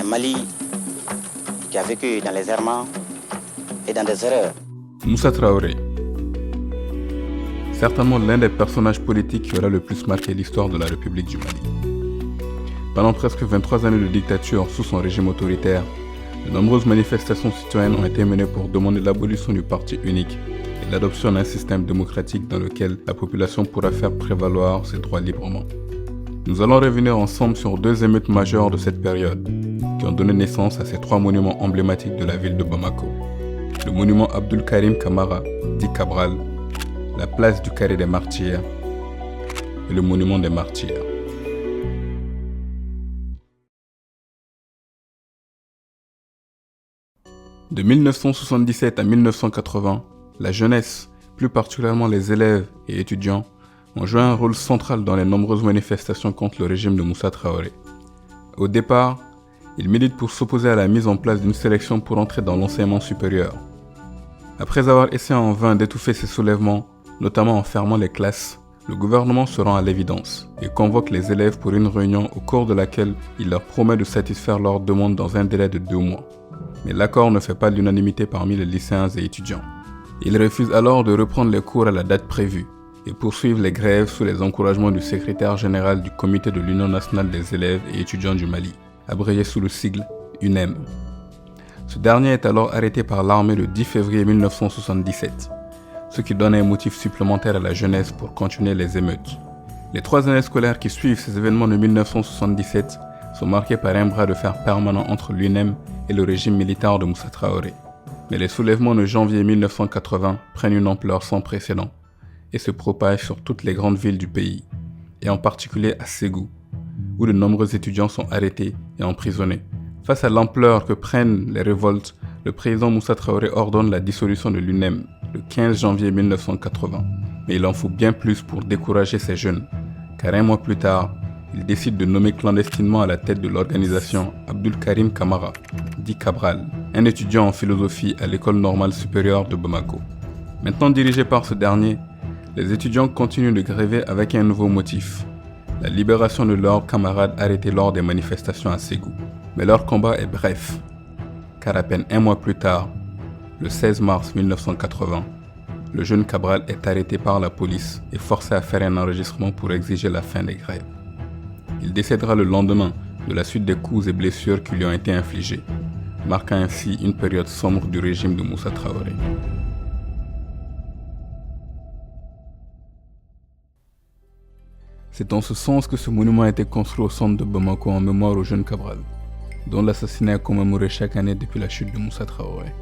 Mali qui a vécu dans les errements et dans des erreurs. Moussa Traoré, certainement l'un des personnages politiques qui aura le plus marqué l'histoire de la République du Mali. Pendant presque 23 années de dictature sous son régime autoritaire, de nombreuses manifestations citoyennes ont été menées pour demander l'abolition du parti unique et l'adoption d'un système démocratique dans lequel la population pourra faire prévaloir ses droits librement. Nous allons revenir ensemble sur deux émeutes majeures de cette période qui ont donné naissance à ces trois monuments emblématiques de la ville de Bamako. Le monument Abdul Karim Kamara, dit Cabral, la place du Carré des Martyrs et le monument des Martyrs. De 1977 à 1980, la jeunesse, plus particulièrement les élèves et étudiants, ont joué un rôle central dans les nombreuses manifestations contre le régime de Moussa Traoré. Au départ, ils militent pour s'opposer à la mise en place d'une sélection pour entrer dans l'enseignement supérieur. Après avoir essayé en vain d'étouffer ces soulèvements, notamment en fermant les classes, le gouvernement se rend à l'évidence et convoque les élèves pour une réunion au cours de laquelle il leur promet de satisfaire leurs demandes dans un délai de 2 mois. Mais l'accord ne fait pas l'unanimité parmi les lycéens et étudiants. Ils refusent alors de reprendre les cours à la date prévue et poursuivent les grèves sous les encouragements du secrétaire général du Comité de l'Union nationale des élèves et étudiants du Mali, abrégé sous le sigle UNEM. Ce dernier est alors arrêté par l'armée le 10 février 1977, ce qui donne un motif supplémentaire à la jeunesse pour continuer les émeutes. Les 3 années scolaires qui suivent ces événements de 1977 sont marquées par un bras de fer permanent entre l'UNEM et le régime militaire de Moussa Traoré. Mais les soulèvements de janvier 1980 prennent une ampleur sans précédent et se propagent sur toutes les grandes villes du pays, et en particulier à Ségou, où de nombreux étudiants sont arrêtés et emprisonnés. Face à l'ampleur que prennent les révoltes, le président Moussa Traoré ordonne la dissolution de l'UNEM le 15 janvier 1980. Mais il en faut bien plus pour décourager ces jeunes, car un mois plus tard, il décide de nommer clandestinement à la tête de l'organisation Abdul Karim Kamara, dit Cabral, un étudiant en philosophie à l'école normale supérieure de Bamako. Maintenant dirigé par ce dernier, les étudiants continuent de gréver avec un nouveau motif, la libération de leurs camarades arrêtés lors des manifestations à Ségou. Mais leur combat est bref, car à peine un mois plus tard, le 16 mars 1980, le jeune Cabral est arrêté par la police et forcé à faire un enregistrement pour exiger la fin des grèves. Il décédera le lendemain de la suite des coups et blessures qui lui ont été infligés, marquant ainsi une période sombre du régime de Moussa Traoré. C'est en ce sens que ce monument a été construit au centre de Bamako en mémoire au jeune Cabral, dont l'assassinat est commémoré chaque année depuis la chute de Moussa Traoré.